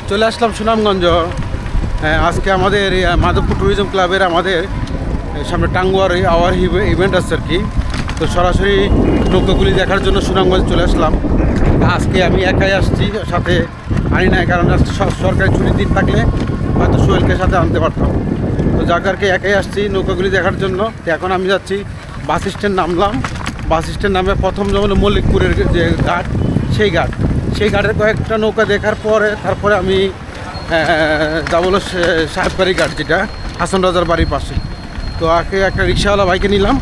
চলে আসলাম সুনামগঞ্জ। আজকে আমাদের মাধবপুর ট্যুরিজম ক্লাবের আমাদের সামনে টাঙ্গুয়ার আওয়ার ইভেন্ট আছে আর কি। তো সরাসরি নৌকাগুলি দেখার জন্য সুনামগঞ্জ চলে আসলাম। আজকে আমি একাই আসছি, সাথে আনি নাই, কারণ আজকে সরকারি ছুটির দিন থাকলে হয়তো সোহেলকে সাথে আনতে পারতাম। তো যাকারকে একাই আসছি নৌকাগুলি দেখার জন্য। তো এখন আমি যাচ্ছি বাস স্ট্যান্ড, নামলাম। বাস স্ট্যান্ড নামে প্রথম যেমন মল্লিকপুরের যে ঘাট, সেই ঘাটের কয়েকটা নৌকা দেখার পরে তারপরে আমি যাবো সাহেববাড়ি ঘাট, যেটা হাসান রাজার বাড়ির পাশে। তো আগে একটা রিক্সাওয়ালা বাইকে নিলাম,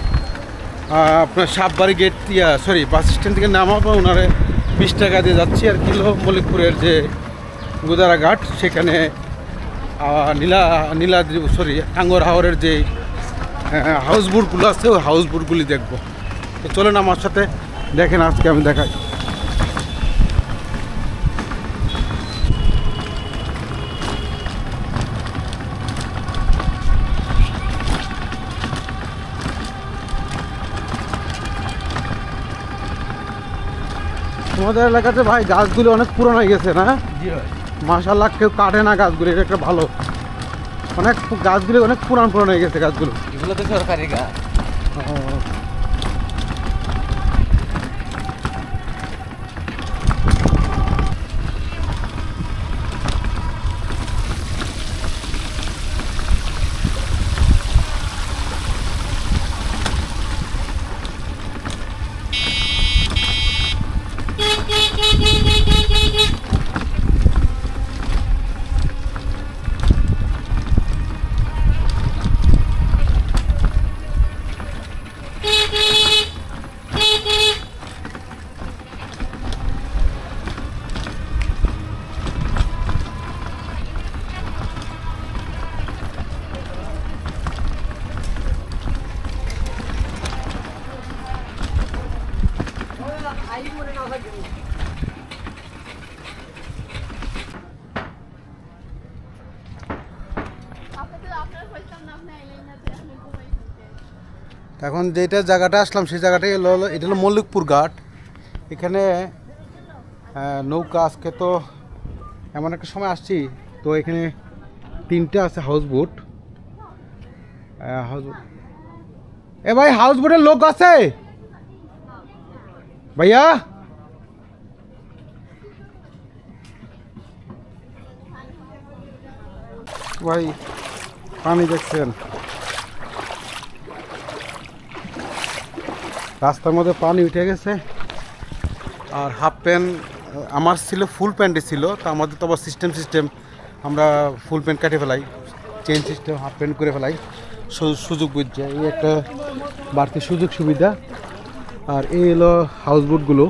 আপনার সাহেববাড়ি গেট বাস স্ট্যান্ড থেকে নামাবো, ওনারে 20 টাকা দিয়ে যাচ্ছি। আর কিলো মল্লিকপুরের যে গুদারা ঘাট, সেখানে টাঙ্গুয়ার হাওরের যে হাউস বোটগুলো আছে, ওই হাউস বোটগুলি দেখবো। তো চলেন আমার সাথে, দেখেন আজকে আমি দেখাই। তোমাদের এলাকাতে ভাই গাছগুলি অনেক পুরনো হয়ে গেছে না? মাশাআল্লাহ, কেউ কাটে না গাছগুলি, এটা একটা ভালো। অনেক গাছগুলি অনেক পুরানো হয়ে গেছে গাছগুলো। এগুলো তো সরকারি গাছ। এখন যেটা জায়গাটা আসলাম, সেই জায়গাটাই এটা হলো মল্লিকপুর ঘাট। এখানে নৌকা, আজকে তো এমন একটা সময় আসছি, তো এখানে 3টে আছে হাউস বোট। এ ভাই, হাউস বোটের লোক আছে ভাইয়া? ভাই পানি দেখছেন, রাস্তার মধ্যে পানি উঠে গেছে। আর হাফ প্যান্ট আমার ছিল, ফুল প্যান্টে ছিল। তো আমাদের তো আবার সিস্টেম আমরা ফুল প্যান্ট কাটে ফেলাই, চেন সিস্টেম হাফ প্যান্ট করে ফেলাই, সুযোগ বুঝছে। এই একটা বাড়তি সুযোগ সুবিধা। আর এই হলো হাউস বোটগুলো।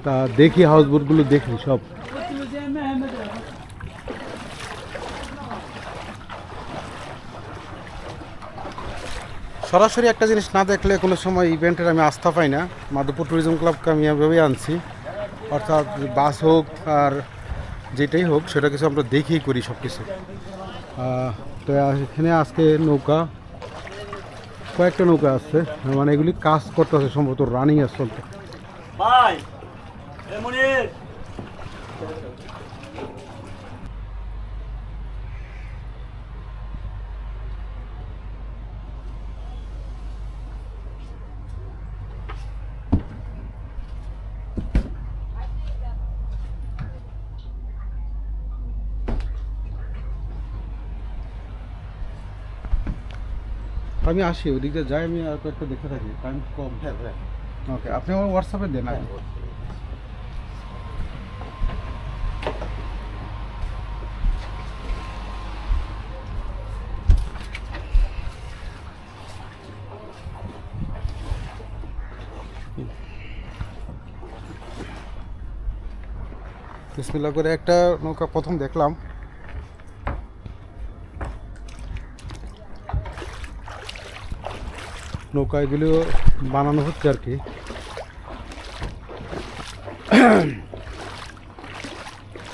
তা দেখি হাউস বোটগুলো, দেখি সব। সরাসরি একটা জিনিস না দেখলে কোনো সময় ইভেন্টের আমি আস্থা পাই না। মাধবপুর ট্যুরিজম ক্লাবকে আমি এভাবেই আনছি, অর্থাৎ বাস হোক আর যেটাই হোক, সেটা কিছু আমরা দেখেই করি সব কিছু। তো এখানে আজকে কয়েকটা নৌকা আছে, মানে এগুলি কাজ করতে আছে, সম্ভবত রানিং আছে চলতে। আমি আসি, ওদিক দিয়ে যাই, আমি আর কয়েকটা দেখতে থাকি, টাইম কম। ওকে, আপনি আমার হোয়াটসঅ্যাপে দেন। বিসমিল্লাহ করে একটা নৌকা প্রথম দেখলাম। নৌকা এগুলো বানানো হচ্ছে আর কি।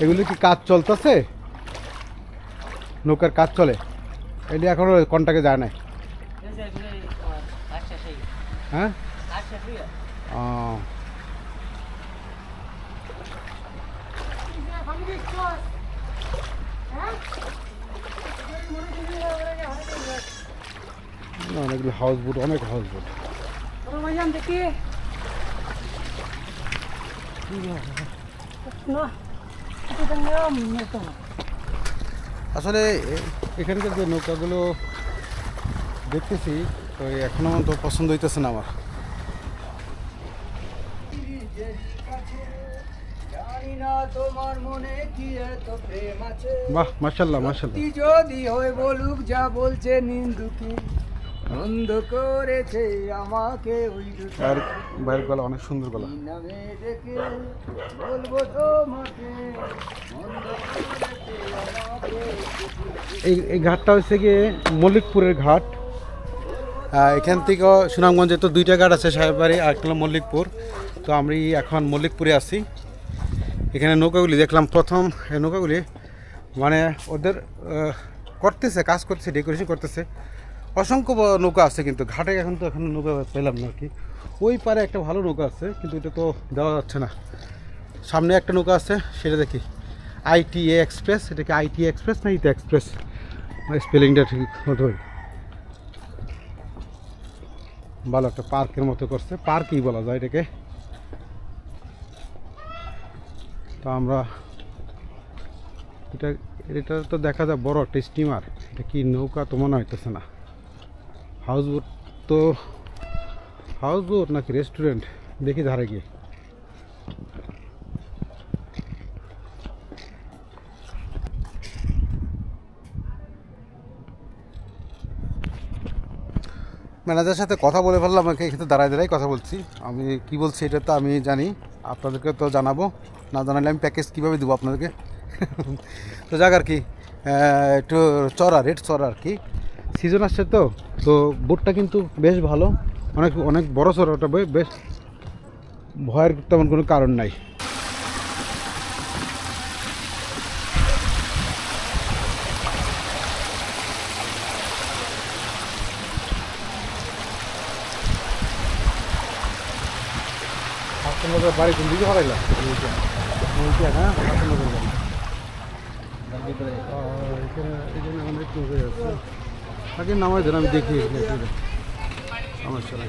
এগুলি কি কাজ চলতেছে? নৌকার কাজ চলে? এটি এখনো কন্টাকে যায় নাই। হ্যাঁ, ও অনেকগুলো হাউস বোট, অনেক হাউস বোট। আসলে এখানকার যে নৌকাগুলো দেখতেছি তো এখনো তো পছন্দ হইতেছে না আমার। বাহ, মাশাআল্লাহ মাশাআল্লাহ। যদি হয় বলুক যা বলছে নিন্দুকে, বন্ধ করেছে আমাকে ওই আর বাইরের গলা অনেক সুন্দর গলা। নামে ডেকে বলবো তোমাকে, বন্ধ করেছে আমাকে। এই ঘাটটা হচ্ছে গিয়ে মল্লিকপুরের ঘাট। এখান থেকে সুনামগঞ্জে তো দুইটা ঘাট আছে, সাহেববাড়ি আর একটা মল্লিকপুর। তো আমি এখন মল্লিকপুরে আছি। এখানে নৌকাগুলি দেখলাম প্রথম, এই নৌকাগুলি মানে ওদের করতেছে, কাজ করতেছে, ডেকোরেশন করতেছে। অসংখ্য নৌকা আছে কিন্তু ঘাটে এখন তো এখন নৌকা পেলাম না আর কি। ওই পারে একটা ভালো নৌকা আছে কিন্তু এটা তো দেওয়া যাচ্ছে না। সামনে একটা নৌকা আছে, সেটা দেখি ITA এক্সপ্রেস। এটা কি ITA এক্সপ্রেস না ইটা এক্সপ্রেস? স্পেলিংটা ঠিক মতো ভালো একটা পার্কের মতো করছে, পার্কই বলা যায় এটাকে। তো আমরা এটা তো দেখা যায় বড় একটা স্টিমার। এটা কি নৌকা তো মনে হইতেছে না। হাউস বোট তো, হাউস বোট নাকি রেস্টুরেন্ট, দেখি ধারে গিয়ে। ম্যানেজারের সাথে কথা বলে ফেললাম, আমাকে এখানে দাঁড়ায় দাঁড়াই কথা বলছি। আমি কি বলছি এটা তো আমি জানি, আপনাদেরকে তো জানাবো, না জানালে আমি প্যাকেজ কীভাবে দেবো আপনাদেরকে। তো যাক আর কি, একটু চড়া রেট চড়া আর কি, সিজন আসছে তো। তো বোটটা কিন্তু বেশ ভালো, অনেক অনেক বড় চড়াটা, বেশ ভয়ের তেমন কোনো কারণ নাই। হাসনগর বাড়ি কোন দিকে হারাইলাম? হ্যাঁ, হাসনগর বাড়ি। এখানে অনেক নৌকা আছে, তাকে নামাই দেন, আমি দেখি সমস্যা নাই।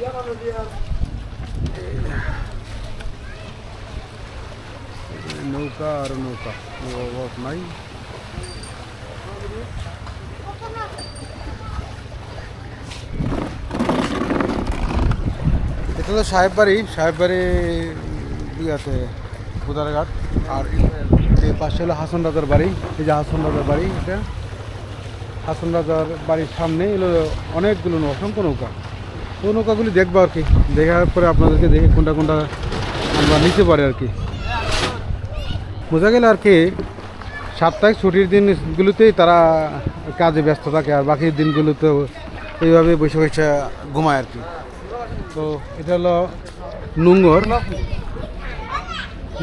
নৌকা আর নৌকা, অভাব নাই। এটা তো সাহেববাড়ি আছে বুদারঘাট। আর এই পাশে হলো হাসন রাজার বাড়ি। এই যে হাসন রাজার বাড়ি, এটা হাসন রাজার বাড়ির সামনে এলো অনেকগুলো অসংখ্য নৌকা। তো নৌকাগুলি দেখবো আর কি, দেখার পরে আপনাদেরকে দেখে কোনটা কোনটা আমরা নিতে পারি আর কি। বোঝা গেলে আর কি সাপ্তাহিক ছুটির দিনগুলোতেই তারা কাজে ব্যস্ত থাকে, আর বাকি দিনগুলোতে এইভাবে বসে বসে ঘুমায় আর কি। তো এটা হলো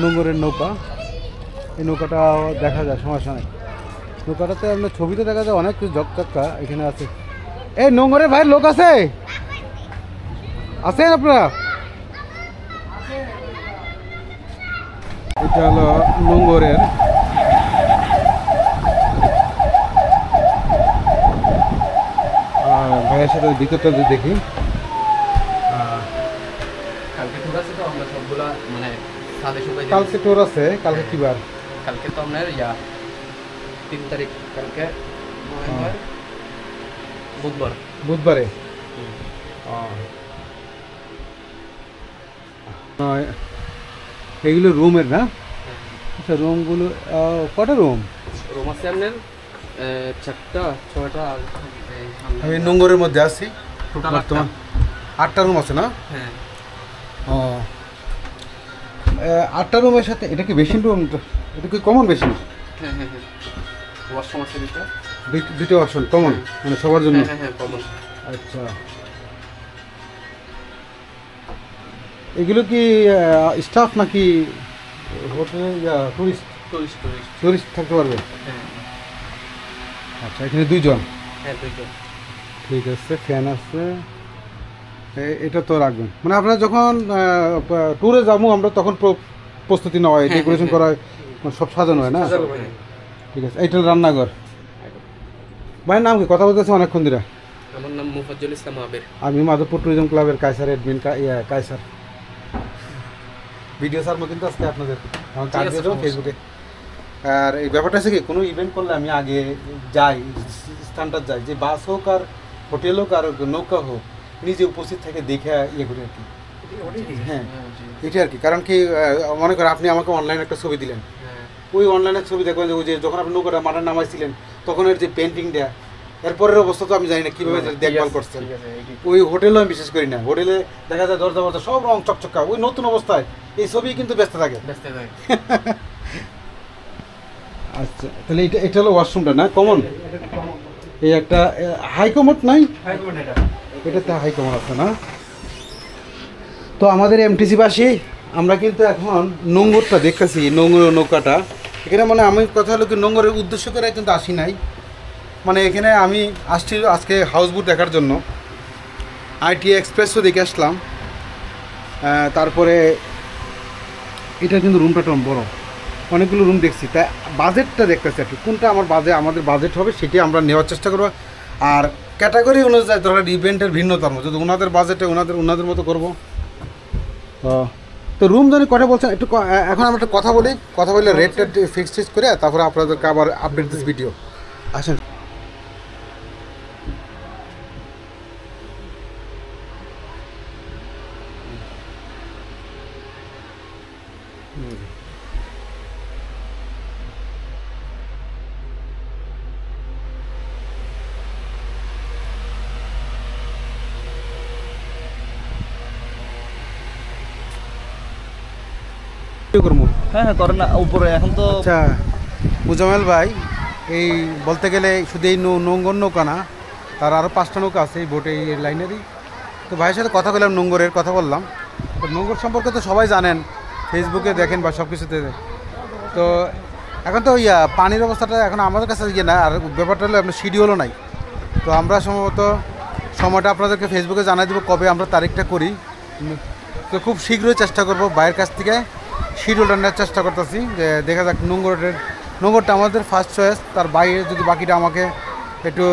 নোঙরের নৌকা। এই নৌকাটা দেখা যায়, সমস্যা নেই। নৌকাটাতে আপনার ছবিতে দেখা যায় অনেক কিছু জকচক্কা এখানে আছে। এই নোঙরের ভাই লোক আছে, আছেন আপনারা? এটা হলো নোঙরের ভাইয়ের সাথে ভিতরটা দেখি। কালকে টোর আছে, কালকে কি বার? কালকে তো আপনার 3 তারিখ, কালকে বুধবারে। এগুলো রুমের না? আচ্ছা, রুমগুলো কটা রুম আছে আপনার? 4টা 6টা। আমি নোঙরের মধ্যে আছি বর্তমান। 8টা রুম আছে না? হ্যাঁ। ও, 8টা রুমের সাথে এটা কি বেসিন রুম? এটা কি কমন বেসিন? হ্যাঁ হ্যাঁ হ্যাঁ, ওয়াশরুম আছে দুটো ওয়াশরুম কমন, মানে সবার জন্য? হ্যাঁ হ্যাঁ কমন। আচ্ছা, এগুলো কি স্টাফ নাকি হোটেলে টুরিস্ট থাকতে পারবে? হ্যাঁ। আচ্ছা, এখানে 2 জন? হ্যাঁ 2 জন। ঠিক আছে, ফ্যান আছে, এটা তো রাখবেন। মানে আপনারা যখন ট্যুরে যাবো আমরা তখন প্রস্তুতি নেওয়া হয়, ডেকোরেশন করা হয়, সব সাজানো হয় না? ঠিক আছে। এইটা রান্নাঘর, ভাইয়ের নাম কি? কথা বলতেছে অনেকক্ষণ ধরে। আমার নাম মুফাজ্জল ইসলাম আবের। আমি মাধবপুর ট্যুরিজম ক্লাবের কায়সার অ্যাডমিন কায়সার ভিডিও সারবো কিন্তু আজকে আপনাদের আমার কাজ দিয়ে দেবো ফেসবুকে। আর এই ব্যাপারটা আছে কি, কোনো ইভেন্ট করলে আমি আগে যাই, স্থানটা যাই, যে বাস হোক আর হোটেল হোক আর নৌকা হোক, নিজে উপস্থিত থেকে দেখে ইয়ে করি আর কি। হ্যাঁ এটা আর কি। কারণ কি মনে করেন আপনি আমাকে অনলাইনে একটা ছবি দিলেন, ওই অনলাইনের ছবি দেখবেন যে ওই যে যখন আপনি নৌকাটা মাঠে নামাইছিলেন তখন এর যে পেন্টিং দেয়া, এরপরের অবস্থা তো আমি জানি না কীভাবে দেখভাল করছেন। ওই হোটেলও আমি বিশেষ করি না, হোটেলে দেখা যায় দরজা বরজা সব রং চকচকা, ওই নতুন অবস্থায় এই ছবি কিন্তু ব্যস্ত থাকে। আচ্ছা তাহলে এটা হলো ওয়াশরুমটা না, কমন? এই একটা হাই কমোড নাই, এটাতে হাই কমোড আছে না? তো আমাদের এমটিসি বাসী আমরা কিন্তু এখন নোঙরটা দেখতেছি, নোঙর নৌকাটা এখানে। মানে আমি কথা হলো কি, নোঙরের উদ্দেশ্য করে কিন্তু আসি নাই, মানে এখানে আমি আসছি আজকে হাউসবোট দেখার জন্য। আইটি এক্সপ্রেসও দেখে আসলাম। তারপরে এটা কিন্তু রুমটা টম বড়, অনেকগুলো রুম দেখছি। তাই বাজেটটা দেখতেছি আর কি, কোনটা আমাদের বাজেট হবে সেটি আমরা নেওয়ার চেষ্টা করবো। আর ক্যাটাগরি অনুযায়ী ধরেন ইভেন্টের ভিন্নতম, যদি ওনাদের বাজেটে ওনাদের মতো করবো। তো রুম জানি কটা বলছেন একটু, এখন আমরা একটা কথা বলে রেট ফিক্স করে তারপরে আপনাদেরকে আবার আপডেট দিস ভিডিও। আসেন। হ্যাঁ হ্যাঁ করেন না উপরে এখন তো। আচ্ছা মুজামেল ভাই, এই বলতে গেলে শুধু এই নোঙ্গর নৌকা না, তার আরও 5টা নৌকা আছে এই বোটে, এই লাইনেরই। তো ভাইয়ের সাথে কথা বললাম, নোঙ্গরের কথা বললাম। তো নোঙ্গর সম্পর্কে তো সবাই জানেন, ফেসবুকে দেখেন বা সব কিছুতে। তো এখন তো পানির অবস্থাটা এখন আমাদের কাছে ইয়ে না, আর ব্যাপারটা হলো আপনার শিডিউলও নাই। তো আমরা সম্ভবত সময়টা আপনাদেরকে ফেসবুকে জানাই দেবো কবে আমরা তারিখটা করি। তো খুব শীঘ্রই চেষ্টা করব ভাইয়ের কাছ থেকে শিডিউলটা নেওয়ার চেষ্টা করতেছি, যে দেখা যাক। নোঙ্গরটা আমাদের ফার্স্ট চয়েস, তার বাইরে যদি বাকিটা আমাকে একটু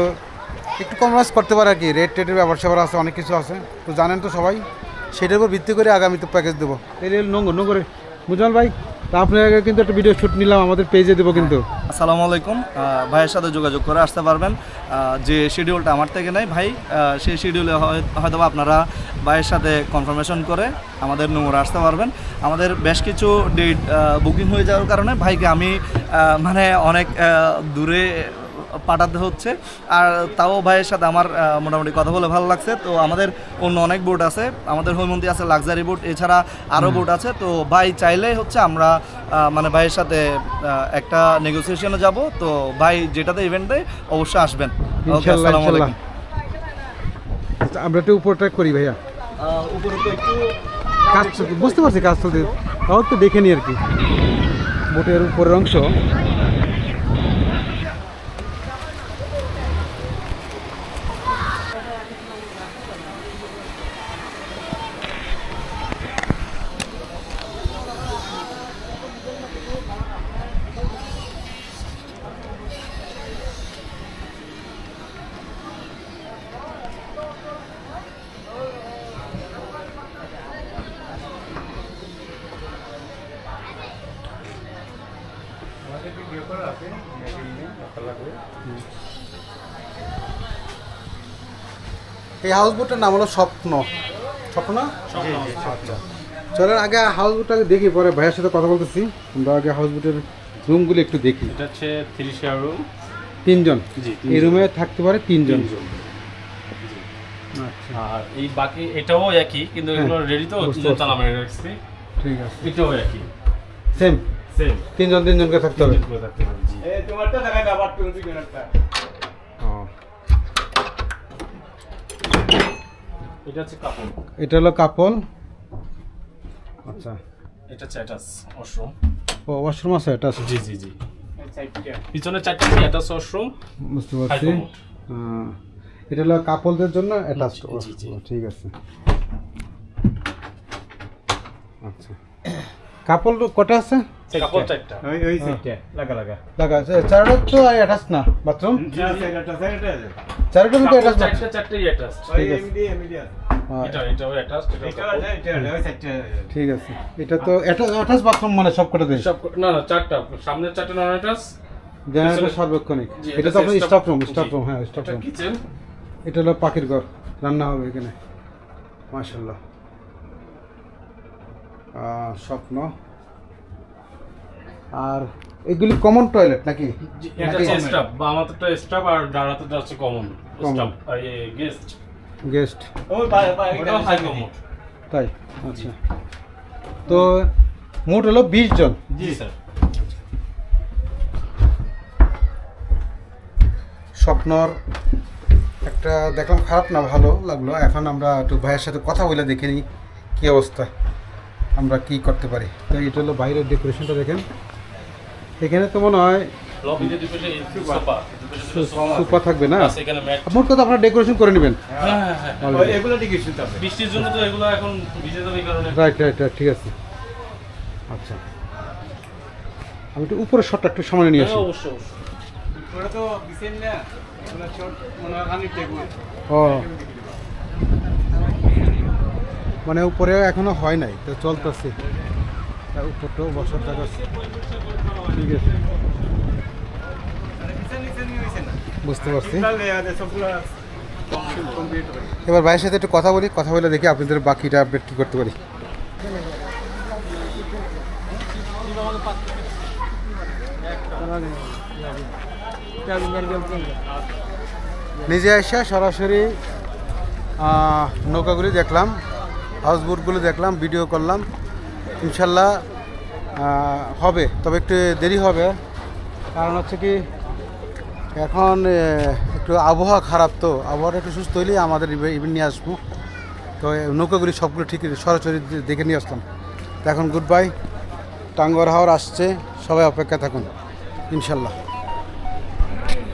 কমপ্রোমাইজ করতে পারে আর কি। রেটের ব্যাপার স্যাপার আছে, অনেক কিছু আছে, তো জানেন তো সবাই। সেটার উপর ভিত্তি করে আগামীতে প্যাকেজ দেবো। এই নোঙ্গরে মুজাল ভাই, তা আপনাকে কিন্তু একটা ভিডিও শ্যুট নিলাম, আমাদের পেজে দেবো কিন্তু। আসসালামু আলাইকুম। ভাইয়ের সাথে যোগাযোগ করে আসতে পারবেন। যে শিডিউলটা আমার থেকে নেই ভাই, সেই শিডিউলে হয়তো আপনারা ভাইয়ের সাথে কনফার্মেশন করে আমাদের নোংরা আসতে পারবেন। আমাদের বেশ কিছু ডেট বুকিং হয়ে যাওয়ার কারণে ভাইকে আমি মানে অনেক দূরে পাঠাতে হচ্ছে। আর তাও ভাইয়ের সাথে আমার মোটামুটি কথা বলে ভালো লাগছে। তো আমাদের অন্য অনেক বোট আছে, আমাদের হৈমন্তী আছে, লাক্সারি বোট, এছাড়া আরও বোট আছে। তো ভাই চাইলেই হচ্ছে আমরা মানে ভাইয়ের সাথে একটা নেগোসিয়েশনে যাব। তো ভাই যেটাতে ইভেন্টে অবশ্যই আসবেন। ওকে, আসসালামু আলাইকুম। আমরা একটু উপরটা করি ভাইয়া, উপরে তো একটু কাজ বুঝতে পারছি, কাজ চলতে তাও একটু দেখে নিই আর কি বোটের উপরের অংশ। এই হাউস বোটটার নাম হলো স্বপ্ন। আচ্ছা চলেন আগে হাউস বোটটাকে দেখি, পরে ভাইয়ের সাথে কথা বলতেছি। আমরা আগে হাউস বোটের রুমগুলো একটু দেখি। এটা হচ্ছে 3 শেয়ার রুম, 3 জন এই রুমে থাকতে পারে, 3 জন। আচ্ছা আর এই বাকি এটাও একই, কিন্তু এগুলো রেডি তো চালাম রাখছি। ঠিক আছে, এটাও একই, সেম 3 জন 3 জনকে থাকতে হবে। এই তোমারটা দেখাই না, আবার তুমি দুজনেরটা। এটা হচ্ছে কাপল, এটা হলো কাপল। আচ্ছা এটা হচ্ছে অ্যাটাচ ওয়াশরুম। ও ওয়াশরুম আছে, এটা আছে। জি জি জি, পিছনে 4টা অ্যাটাচ ওয়াশরুম, বুঝতে পারছি। এটা হলো কাপলদের জন্য অ্যাটাচড। ঠিক আছে। আচ্ছা কাপল কটা আছে? কাপড় চারটা। লাগা আছে চারটা তো অ্যাটাচ না বাথরুম, চারটা কিন্তু অ্যাটাচ না। চারটেই attached। ঠিক আছে এটাও attached, ঠিক আছে। এটা তো অ্যাটাচ বাথরুম মানে সব কটা দেয়? সব না না, চারটা, সামনের চারটা নন অ্যাটাচ। জেনারেটর সার্বক্ষণিক। জি, এটা তো আপনার এটা স্টাফ রুম, জি। স্টাফ রুম, হ্যাঁ স্টাফ এটা রুম। কিচেন। এটা হলো পাখির ঘর, রান্না হবে এখানে। মাশাআল্লাহ, স্বপ্ন। আর এগুলি কমন টয়লেট নাকি? এটা হচ্ছে স্টাফ, বা আমাদেরটা স্টাফ আর ডানাতেটা হচ্ছে কমন স্টাফ, আর এই গেস্ট। গেস্ট ওটাও হাই কমন। তাই? আচ্ছা, তো মোট হলো 20 জন। জি স্যার। স্বপ্নর একটা দেখলাম, খারাপ না ভালো লাগলো। এখন আমরা একটু ভাইয়ের সাথে কথা বলে দেখে নিই কী অবস্থা, আমরা কি করতে পারি। তো এটা হলো বাইরের ডেকোরেশনটা দেখেন। এখানে তো মনে হয় লবিতে দুই পাশে সোফা, দুই পাশে সোফা থাকবে না? আছে এখানে ম্যাট। মোট কথা আপনারা ডেকোরেশন করে নেবেন। হ্যাঁ, এগুলো ডিকেশন তো বৃষ্টির জন্য তো এগুলো এখন ভিজে যাবে, এই কারণে। রাইট রাইট রাইট, ঠিক আছে। আচ্ছা, আমি একটু উপরে শটটা একটু সামনে নিয়ে আসি। অবশ্যই অবশ্যই। ও, মানে উপরে এখনো হয় নাই, তো চলতেছে। উপরটাও বসার জায়গা আছে। ঠিক আছে, বুঝতে পারছি। এবার ভাইয়ের সাথে একটু কথা বলি, কথা বলে দেখি আপনাদের বাকিটা আপডেট কী করতে পারি। নিজে এসে সরাসরি নৌকাগুলি দেখলাম, হাউসবোটগুলো দেখলাম, ভিডিও করলাম। ইনশাল্লাহ হবে, তবে একটু দেরি হবে। কারণ হচ্ছে কি, এখন একটু আবহাওয়া খারাপ, তো আবহাওয়াটা একটু সুস্থ হইলেই আমাদের ইভেন্ট নিয়ে আসবো। তো নৌকাগুলি সবগুলো ঠিক সরাসরি দেখে নিয়ে আসলাম। তো এখন গুড বাই, টাঙ্গুয়ার হাওর আসছে, সবাই অপেক্ষা থাকুন ইনশাল্লাহ।